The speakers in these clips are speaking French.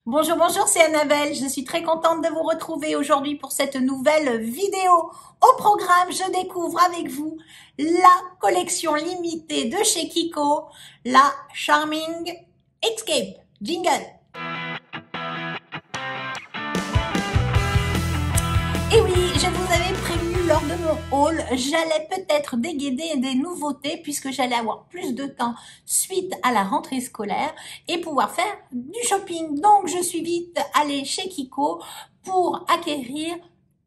Bonjour, bonjour, c'est Annabelle. Je suis très contente de vous retrouver aujourd'hui pour cette nouvelle vidéo. Au programme, je découvre avec vous la collection limitée de chez Kiko, la Charming Escape. Jingle. Et oui, je vous avais prévenu lors de mon haul, j'allais peut-être déguider des nouveautés puisque j'allais avoir plus de temps suite à la rentrée scolaire et pouvoir faire du shopping. Donc, je suis vite allée chez Kiko pour acquérir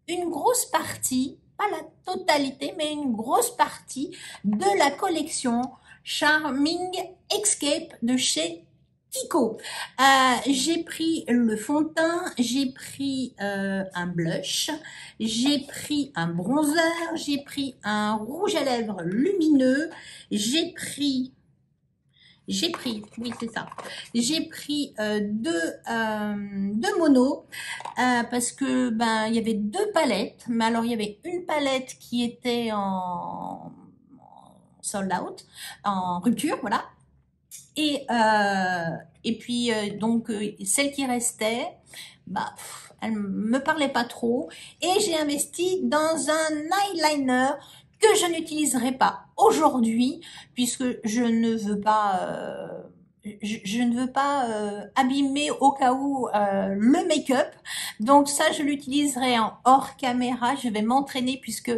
une grosse partie, pas la totalité, mais une grosse partie de la collection Charming Escape de chez Kiko. J'ai pris le fond de teint, j'ai pris un blush, j'ai pris un bronzer, j'ai pris un rouge à lèvres lumineux, oui c'est ça, j'ai pris deux monos parce que il y avait deux palettes, mais alors il y avait une palette qui était en sold out, en rupture, voilà. Et puis, celle qui restait, elle me parlait pas trop. Et j'ai investi dans un eyeliner que je n'utiliserai pas aujourd'hui, puisque je ne veux pas... je ne veux pas abîmer au cas où le make-up. Donc ça, je l'utiliserai en hors caméra. Je vais m'entraîner puisque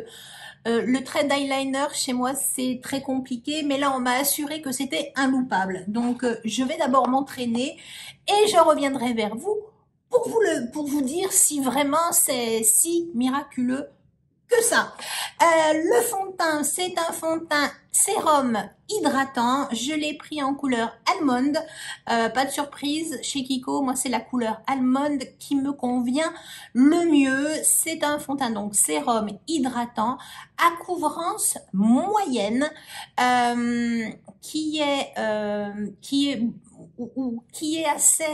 le trait d'eyeliner chez moi c'est très compliqué, mais là on m'a assuré que c'était inloupable. Donc je vais d'abord m'entraîner et je reviendrai vers vous pour vous dire si vraiment c'est si miraculeux que ça. Le fond de teint, c'est un fond de teint sérum hydratant. Je l'ai pris en couleur almond. Pas de surprise, chez Kiko, moi c'est la couleur almond qui me convient le mieux. C'est un fond de teint donc sérum hydratant à couvrance moyenne qui est assez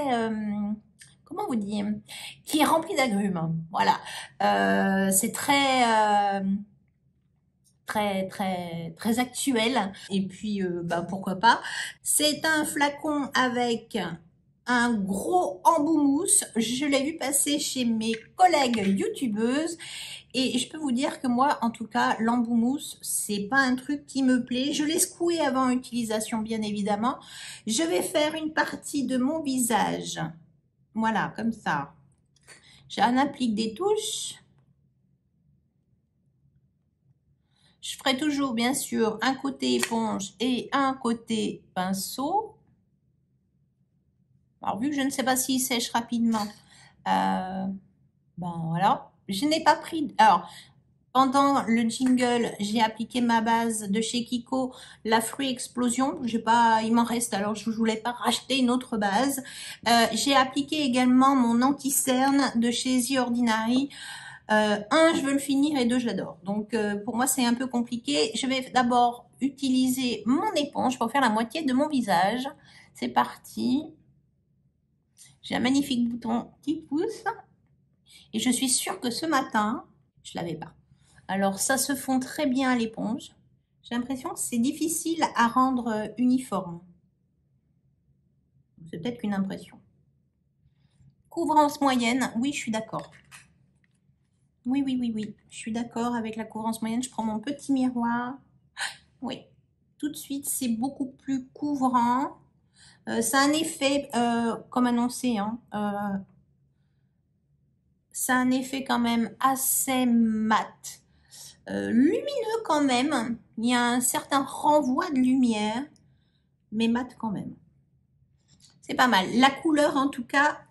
comment vous dire, qui est rempli d'agrumes. Voilà, c'est très actuel. Et puis, pourquoi pas. C'est un flacon avec un gros embout mousse. Je l'ai vu passer chez mes collègues youtubeuses. Et je peux vous dire que moi, en tout cas, l'embout mousse, c'est pas un truc qui me plaît. Je l'ai secoué avant utilisation, bien évidemment. Je vais faire une partie de mon visage. Voilà, comme ça. J'en applique des touches. Je ferai toujours, bien sûr, un côté éponge et un côté pinceau. Alors, vu que je ne sais pas s'il sèche rapidement, voilà. Je n'ai pas pris... Alors, pendant le jingle, j'ai appliqué ma base de chez Kiko, la Fruit Explosion. J'ai pas, il m'en reste, alors je voulais pas racheter une autre base. J'ai appliqué également mon anti-cerne de chez The Ordinary. Un, je veux le finir et deux, je l'adore. Donc, pour moi, c'est un peu compliqué. Je vais d'abord utiliser mon éponge pour faire la moitié de mon visage. C'est parti. J'ai un magnifique bouton qui pousse. Et je suis sûre que ce matin, je l'avais pas. Alors, ça se fond très bien à l'éponge. J'ai l'impression que c'est difficile à rendre uniforme. C'est peut-être qu'une impression. Couvrance moyenne, oui, je suis d'accord. Oui, je suis d'accord avec la couvrance moyenne. Je prends mon petit miroir. Oui, tout de suite, c'est beaucoup plus couvrant. Ça a un effet, comme annoncé, hein, ça a un effet quand même assez mat. Lumineux quand même. Il y a un certain renvoi de lumière, mais mat quand même. C'est pas mal. La couleur, en tout cas,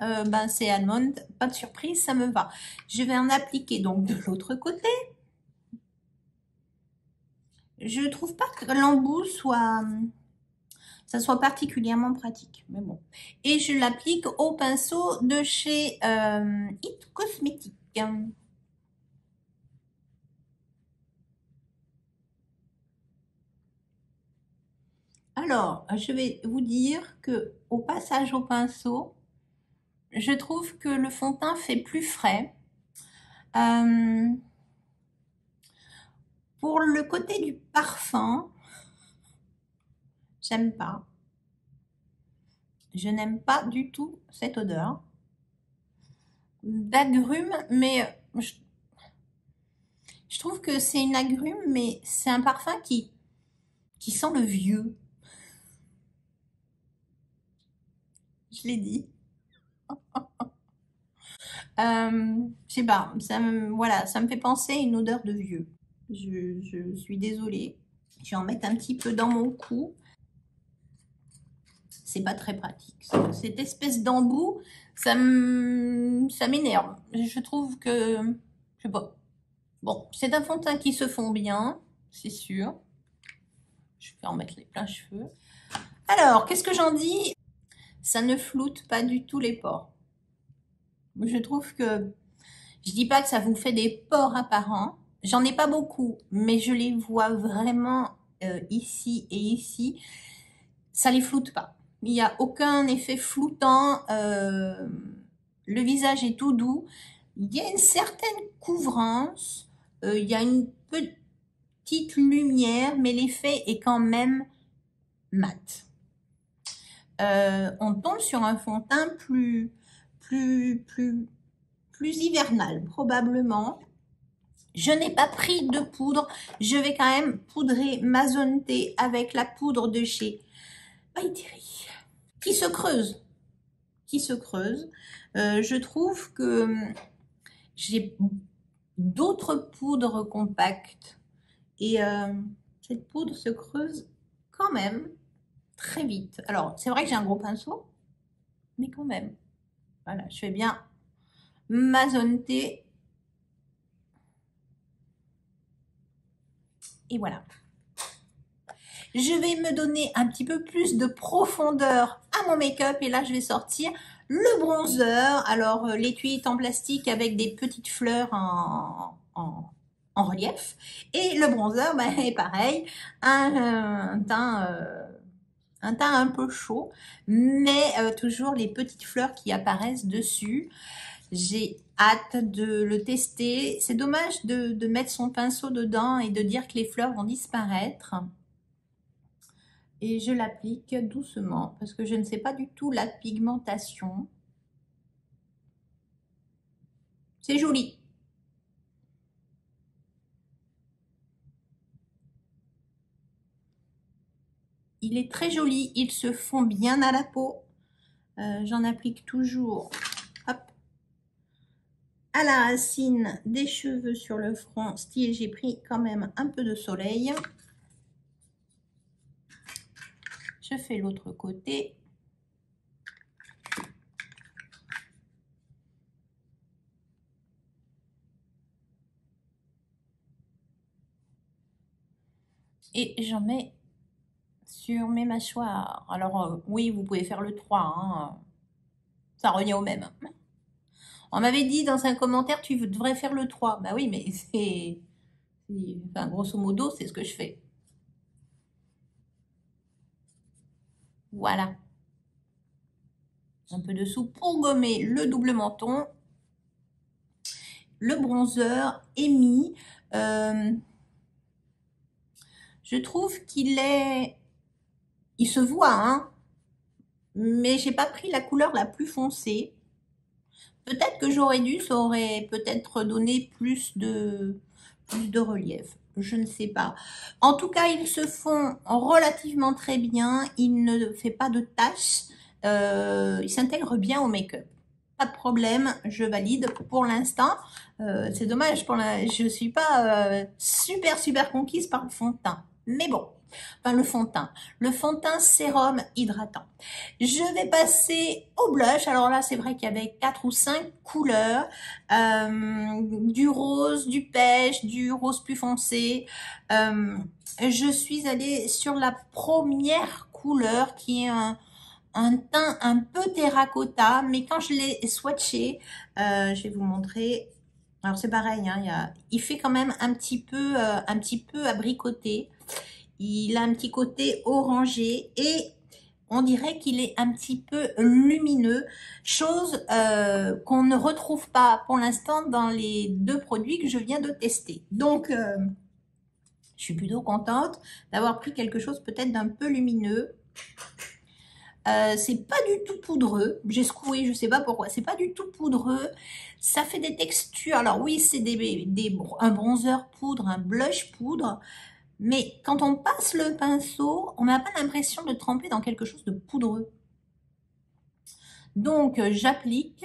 c'est almond. Pas de surprise, ça me va. Je vais en appliquer donc de l'autre côté. Je trouve pas que l'embout soit particulièrement pratique, mais bon. Et je l'applique au pinceau de chez It Cosmetics. Alors, je vais vous dire que au passage au pinceau, je trouve que le fond de teint fait plus frais. Pour le côté du parfum, j'aime pas. Je n'aime pas du tout cette odeur. d'agrumes, mais je trouve que c'est une agrume, mais c'est un parfum qui sent le vieux. Je l'ai dit. Je sais pas, voilà, ça me fait penser à une odeur de vieux. Je suis désolée. Je vais en mettre un petit peu dans mon cou. C'est pas très pratique. Cette espèce d'embout, ça m'énerve. Je trouve que, je sais pas. Bon, c'est un fond de teint qui se fond bien, c'est sûr. Je vais en mettre les pleins cheveux. Alors, qu'est-ce que j'en dis? Ça ne floute pas du tout les pores. Je trouve que, je dis pas que ça vous fait des pores apparents. J'en ai pas beaucoup, mais je les vois vraiment ici et ici. Ça les floute pas. Il n'y a aucun effet floutant. Le visage est tout doux. Il y a une certaine couvrance. Il y a une petite lumière, mais l'effet est quand même mat. On tombe sur un fond de teint plus hivernal, probablement. Je n'ai pas pris de poudre. Je vais quand même poudrer ma zone T avec la poudre de chez By Terry, qui se creuse. Je trouve que j'ai d'autres poudres compactes et cette poudre se creuse quand même très vite. Alors, c'est vrai que j'ai un gros pinceau, mais quand même. Voilà, je fais bien ma zone T. Et voilà. Je vais me donner un petit peu plus de profondeur à mon make-up. Et là, je vais sortir le bronzer. Alors, l'étui est en plastique avec des petites fleurs en relief. Et le bronzer, ben, est pareil. Un teint un peu chaud, mais toujours les petites fleurs qui apparaissent dessus. J'ai hâte de le tester. C'est dommage de mettre son pinceau dedans et de dire que les fleurs vont disparaître. Et je l'applique doucement parce que je ne sais pas du tout la pigmentation. C'est joli. Il est très joli, il se fond bien à la peau. J'en applique toujours, hop, à la racine des cheveux sur le front. Style, j'ai pris quand même un peu de soleil. Je fais l'autre côté. Et j'en mets sur mes mâchoires. Alors, oui, vous pouvez faire le 3. Hein. Ça revient au même. On m'avait dit dans un commentaire, tu devrais faire le 3. Bah oui, mais c'est... Enfin, grosso modo, c'est ce que je fais. Voilà. Un peu dessous pour gommer le double menton. Le bronzer est mis. Je trouve qu'il est... Il se voit, hein. Mais j'ai pas pris la couleur la plus foncée. Peut-être que j'aurais dû, ça aurait peut-être donné plus de relief. Je ne sais pas. En tout cas, ils se font relativement très bien. Il ne fait pas de taches. Il s'intègre bien au make-up. Pas de problème, je valide pour l'instant. C'est dommage, je ne suis pas super conquise par le fond de teint. Mais bon, enfin le fond de teint sérum hydratant. Je vais passer au blush. Alors là, c'est vrai qu'il y avait 4 ou 5 couleurs. Du rose, du pêche, du rose plus foncé. Je suis allée sur la première couleur qui est un teint un peu terracotta, mais quand je l'ai swatché, je vais vous montrer. Alors c'est pareil, hein, il fait quand même un petit peu abricoté. Il a un petit côté orangé et on dirait qu'il est un petit peu lumineux, chose qu'on ne retrouve pas pour l'instant dans les 2 produits que je viens de tester. Donc, je suis plutôt contente d'avoir pris quelque chose peut-être d'un peu lumineux. C'est pas du tout poudreux. J'ai secoué, je sais pas pourquoi. C'est pas du tout poudreux. Ça fait des textures. Alors oui, c'est un bronzer poudre, un blush poudre. Mais quand on passe le pinceau, on n'a pas l'impression de tremper dans quelque chose de poudreux. Donc, j'applique.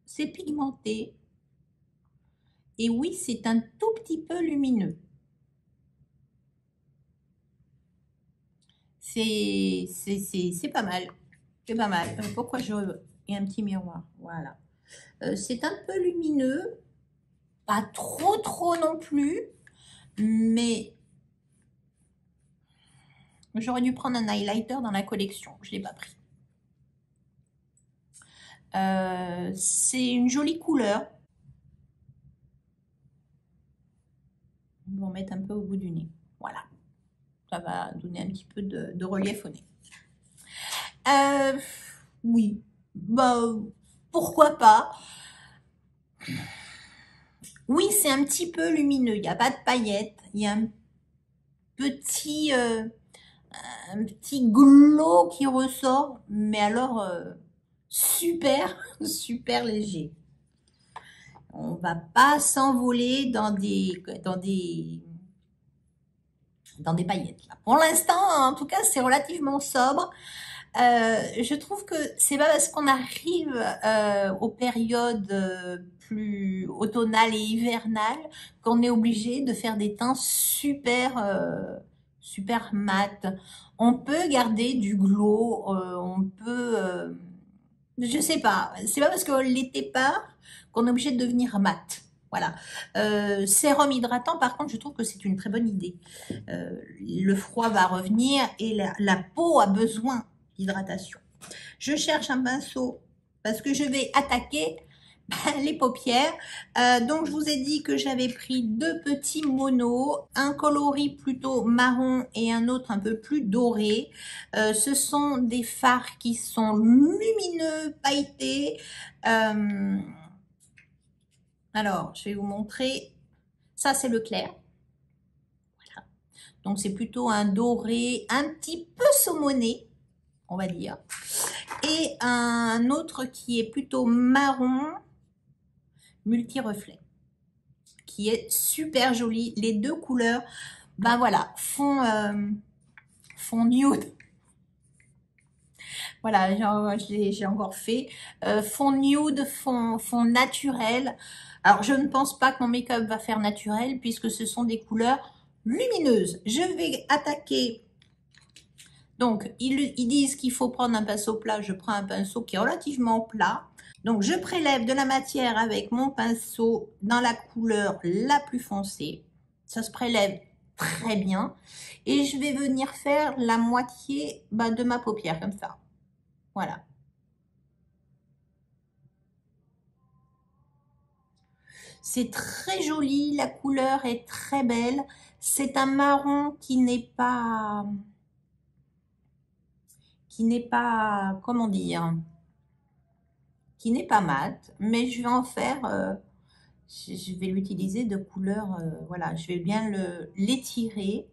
C'est pigmenté. Et oui, c'est un tout petit peu lumineux. C'est pas mal. C'est pas mal. Pourquoi il y a un petit miroir. Voilà. C'est un peu lumineux. Pas trop non plus. Mais j'aurais dû prendre un highlighter dans la collection. Je ne l'ai pas pris. C'est une jolie couleur. On va en mettre un peu au bout du nez. Voilà. Ça va donner un petit peu de relief au nez. Oui. Bah, pourquoi pas. Oui, c'est un petit peu lumineux. Il n'y a pas de paillettes. Il y a un petit glow qui ressort. Mais alors, super, super léger. On va pas s'envoler dans des paillettes. Là. Pour l'instant, en tout cas, c'est relativement sobre. Je trouve que c'est pas parce qu'on arrive aux périodes plus automnales et hivernales qu'on est obligé de faire des teints super mat. On peut garder du glow, on peut, je sais pas, c'est pas parce qu'on l'était pas qu'on est obligé de devenir mat. Voilà. Sérum hydratant, par contre, je trouve que c'est une très bonne idée. Le froid va revenir et la peau a besoin d'hydratation. Je cherche un pinceau parce que je vais attaquer les paupières. Donc, je vous ai dit que j'avais pris deux petits monos, un coloris plutôt marron et un autre un peu plus doré. Ce sont des fards qui sont lumineux, pailletés. Alors, je vais vous montrer. Ça, c'est le clair. Voilà. Donc, c'est plutôt un doré un petit peu saumoné, on va dire. Et un autre qui est plutôt marron, multi-reflet, qui est super joli. Les deux couleurs, ben voilà, font nude. Voilà, j'ai encore fait. Fond nude, fond naturel. Alors, je ne pense pas que mon make-up va faire naturel puisque ce sont des couleurs lumineuses. Je vais attaquer. Donc, ils disent qu'il faut prendre un pinceau plat. Je prends un pinceau qui est relativement plat. Donc, je prélève de la matière avec mon pinceau dans la couleur la plus foncée. Ça se prélève très bien. Et je vais venir faire la moitié de ma paupière, comme ça. Voilà. C'est très joli, la couleur est très belle. C'est un marron qui n'est pas, comment dire, qui n'est pas mat, mais je vais en faire, je vais l'utiliser de couleur, voilà, je vais bien l'étirer.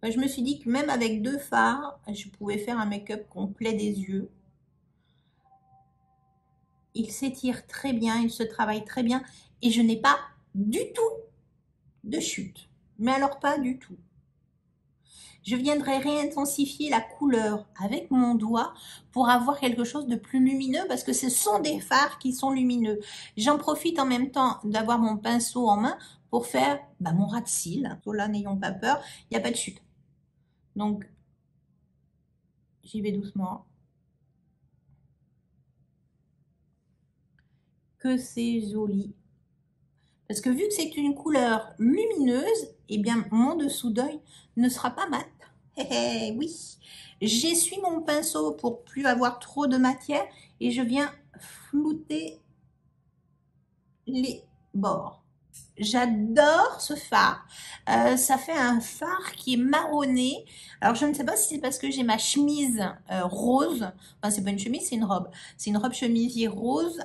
Je me suis dit que même avec deux fards, je pouvais faire un make-up complet des yeux. Il s'étire très bien, il se travaille très bien et je n'ai pas du tout de chute. Mais alors pas du tout. Je viendrai réintensifier la couleur avec mon doigt pour avoir quelque chose de plus lumineux parce que ce sont des fards qui sont lumineux. J'en profite en même temps d'avoir mon pinceau en main pour faire mon ras de cils. Là, n'ayons pas peur, il n'y a pas de chute. Donc, j'y vais doucement. Que c'est joli. Parce que vu que c'est une couleur lumineuse, eh bien, mon dessous d'œil ne sera pas mat. Oui, j'essuie mon pinceau pour plus avoir trop de matière et je viens flouter les bords. J'adore ce fard. Ça fait un fard qui est marronné. Alors, je ne sais pas si c'est parce que j'ai ma chemise rose. Enfin, c'est pas une chemise, c'est une robe. C'est une robe chemisier rose.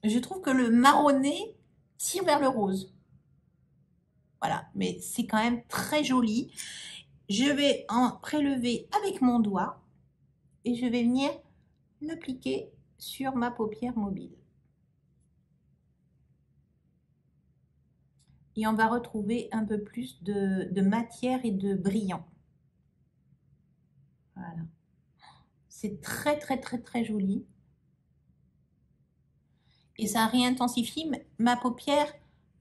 Je trouve que le marronné tire vers le rose. Voilà, mais c'est quand même très joli. je vais en prélever avec mon doigt et je vais venir l'appliquer sur ma paupière mobile. Et on va retrouver un peu plus de matière et de brillant. Voilà. C'est très très très très joli. Et ça réintensifie ma paupière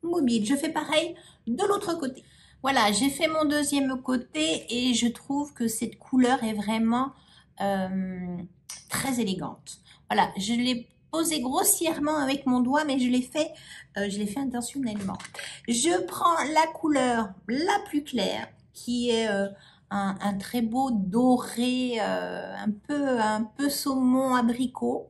mobile. Je fais pareil de l'autre côté. Voilà, j'ai fait mon deuxième côté et je trouve que cette couleur est vraiment très élégante. Voilà, je l'ai posé grossièrement avec mon doigt, mais je l'ai fait intentionnellement. Je prends la couleur la plus claire, qui est un très beau doré, un peu saumon abricot.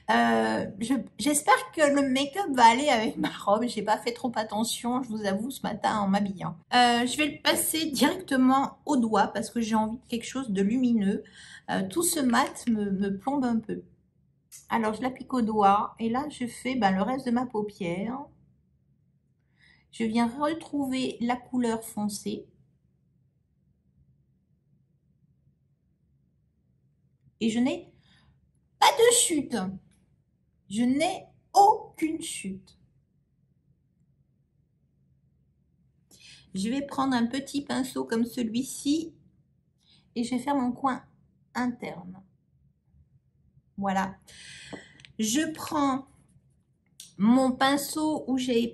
J'espère que le make-up va aller avec ma robe. J'ai pas fait trop attention, je vous avoue, ce matin en m'habillant. Je vais le passer directement au doigt parce que j'ai envie de quelque chose de lumineux. Tout ce mat me plombe un peu. Alors je l'applique au doigt et là je fais le reste de ma paupière. Je viens retrouver la couleur foncée. Et je n'ai pas de chute. Je n'ai aucune chute. Je vais prendre un petit pinceau comme celui-ci et je vais faire mon coin interne. Voilà. Je prends mon pinceau où j'ai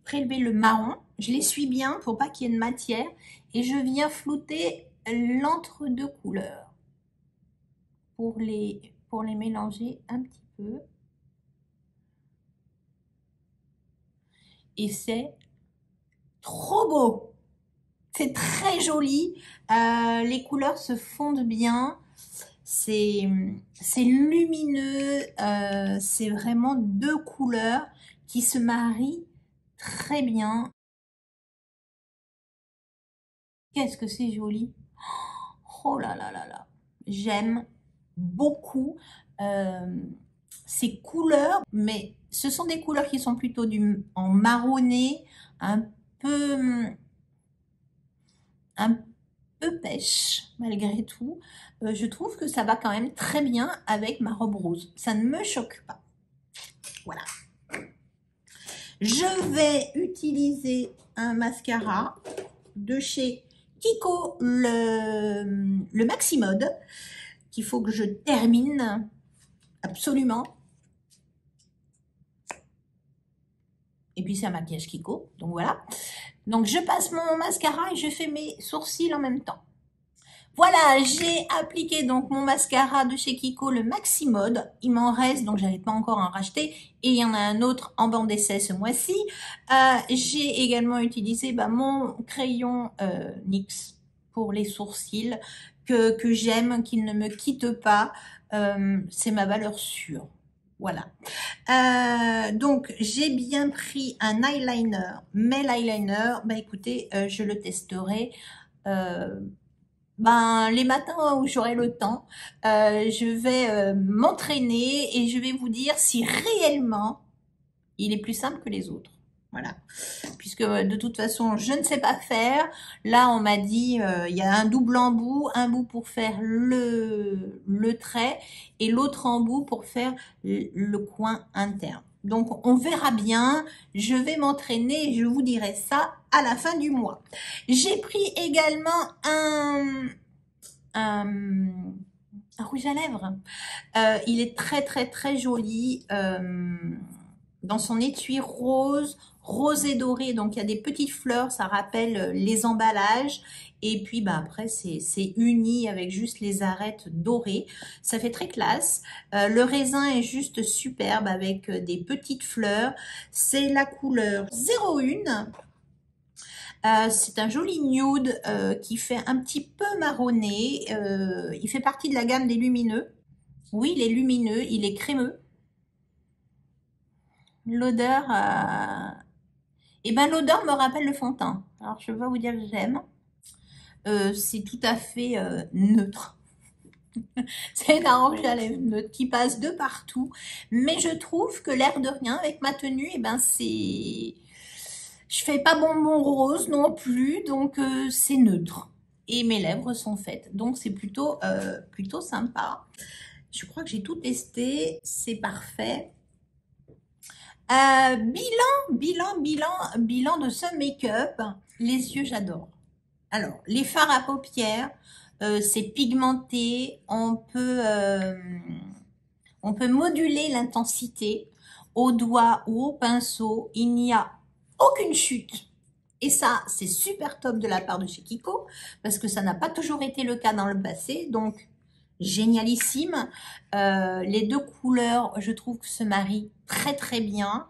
prélevé le marron. Je l'essuie bien pour pas qu'il y ait de matière et je viens flouter l'entre-deux couleurs pour les mélanger un petit peu. Et c'est trop beau. C'est très joli. Les couleurs se fondent bien. C'est lumineux. C'est vraiment deux couleurs qui se marient très bien. Qu'est-ce que c'est joli. Oh là là là là. J'aime beaucoup ces couleurs, mais ce sont des couleurs qui sont plutôt en marronné, un peu pêche malgré tout. Je trouve que ça va quand même très bien avec ma robe rose. Ça ne me choque pas. Voilà. Je vais utiliser un mascara de chez Kiko, le Maxi Mode, qu'il faut que je termine absolument. Et puis c'est un maquillage Kiko, donc voilà. Donc je passe mon mascara et je fais mes sourcils en même temps. Voilà, j'ai appliqué donc mon mascara de chez Kiko, le Maxi Mode. Il m'en reste, donc j'avais pas encore en racheter. Et il y en a un autre en bande d'essai ce mois-ci. J'ai également utilisé mon crayon NYX pour les sourcils que j'aime, qu'il ne me quitte pas. C'est ma valeur sûre. Voilà. Donc, j'ai bien pris un eyeliner. Mais l'eyeliner, écoutez, je le testerai les matins où j'aurai le temps. Je vais m'entraîner et je vais vous dire si réellement il est plus simple que les autres. Voilà. Puisque de toute façon, je ne sais pas faire. Là, on m'a dit, il y a un double embout, un bout pour faire le trait et l'autre embout pour faire le coin interne. Donc, on verra bien. Je vais m'entraîner et je vous dirai ça à la fin du mois. J'ai pris également un rouge à lèvres. Il est très, très, très joli. Dans son étui rose et doré, donc il y a des petites fleurs, ça rappelle les emballages, et puis après c'est uni avec juste les arêtes dorées, ça fait très classe. Le raisin est juste superbe avec des petites fleurs, c'est la couleur 01. C'est un joli nude qui fait un petit peu marronné, il fait partie de la gamme des lumineux. Oui, il est lumineux, il est crémeux. L'odeur, l'odeur me rappelle le fond de teint. Alors, je vais pas vous dire que j'aime. C'est tout à fait neutre. C'est un rouge à lèvres neutre qui passe de partout. Mais je trouve que l'air de rien, avec ma tenue, c'est... Je fais pas bonbon rose non plus, donc c'est neutre. et mes lèvres sont faites. Donc c'est plutôt sympa. Je crois que j'ai tout testé, c'est parfait. Bilan de ce make-up. Les yeux, j'adore. Alors, les fards à paupières, c'est pigmenté. On peut moduler l'intensité au doigt ou au pinceau. Il n'y a aucune chute. Et ça, c'est super top de la part de chez Kiko, parce que ça n'a pas toujours été le cas dans le passé. Donc, génialissime. Les deux couleurs, je trouve que se marient très très bien.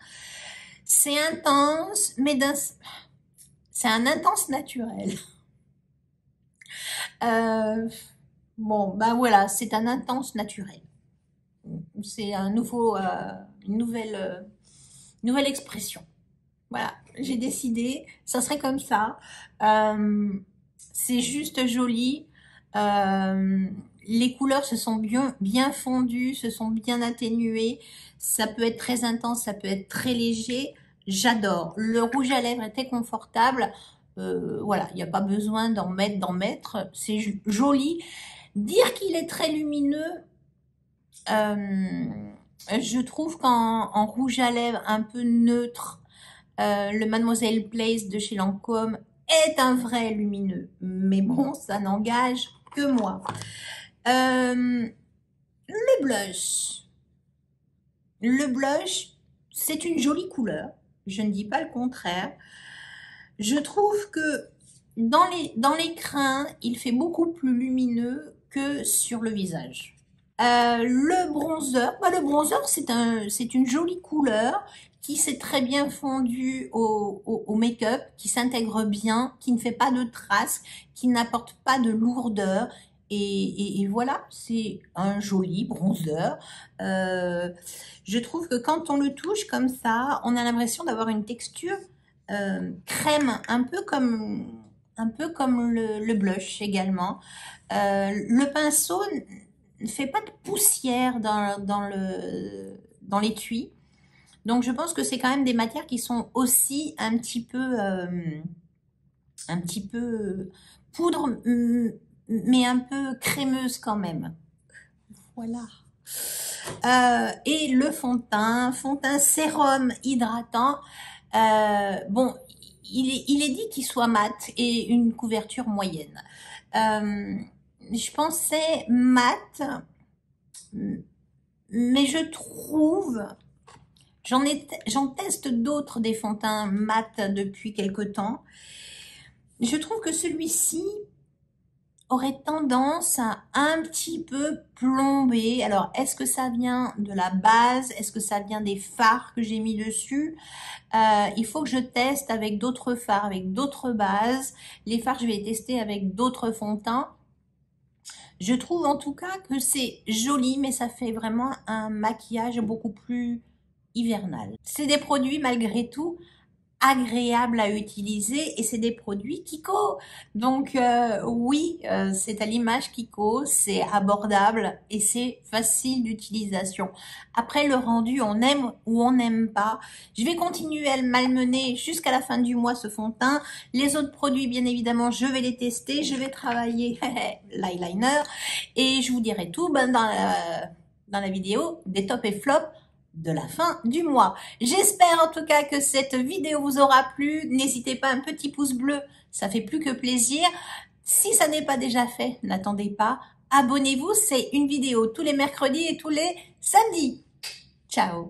C'est intense, mais c'est un intense naturel. Bon, ben voilà, c'est un intense naturel. C'est une nouvelle expression. Voilà, j'ai décidé, ça serait comme ça. C'est juste joli. Les couleurs se sont bien fondues, se sont bien atténuées. Ça peut être très intense, ça peut être très léger. J'adore. Le rouge à lèvres est très confortable. Voilà, il n'y a pas besoin d'en mettre. C'est joli. Dire qu'il est très lumineux, je trouve qu'en rouge à lèvres un peu neutre, le Mademoiselle Place de chez Lancôme est un vrai lumineux. Mais bon, ça n'engage que moi. Le blush. Le blush, c'est une jolie couleur. Je ne dis pas le contraire. Je trouve que dans les crins, il fait beaucoup plus lumineux que sur le visage. Le bronzer, le bronzer c'est une jolie couleur qui s'est très bien fondue au make-up, qui s'intègre bien, qui ne fait pas de traces, qui n'apporte pas de lourdeur. Et voilà, c'est un joli bronzer. Je trouve que quand on le touche comme ça, on a l'impression d'avoir une texture crème, un peu comme le blush également. Le pinceau ne fait pas de poussière dans l'étui. Donc je pense que c'est quand même des matières qui sont aussi un petit peu poudre, mais un peu crémeuse quand même. Voilà. Et le fond de teint sérum hydratant. Bon, il est dit qu'il soit mat et une couverture moyenne. Je pensais mat, mais je trouve, j'en teste d'autres des fonds de teint mat depuis quelque temps. Je trouve que celui-ci aurait tendance à un petit peu plomber. Alors, est-ce que ça vient de la base? Est-ce que ça vient des fards que j'ai mis dessus? Il faut que je teste avec d'autres fards, avec d'autres bases. Les fards, je vais les tester avec d'autres fonds de teint. Je trouve en tout cas que c'est joli, mais ça fait vraiment un maquillage beaucoup plus hivernal. C'est des produits malgré tout agréable à utiliser et c'est des produits Kiko. Donc oui, c'est à l'image Kiko, c'est abordable et c'est facile d'utilisation. Après le rendu, on aime ou on n'aime pas. Je vais continuer à le malmener jusqu'à la fin du mois ce fond de teint. Les autres produits, bien évidemment, je vais les tester. Je vais travailler l'eyeliner et je vous dirai tout dans la vidéo des top et flops de la fin du mois. J'espère en tout cas que cette vidéo vous aura plu. N'hésitez pas, un petit pouce bleu, ça fait plus que plaisir. Si ça n'est pas déjà fait, n'attendez pas. Abonnez-vous, c'est une vidéo tous les mercredis et tous les samedis. Ciao!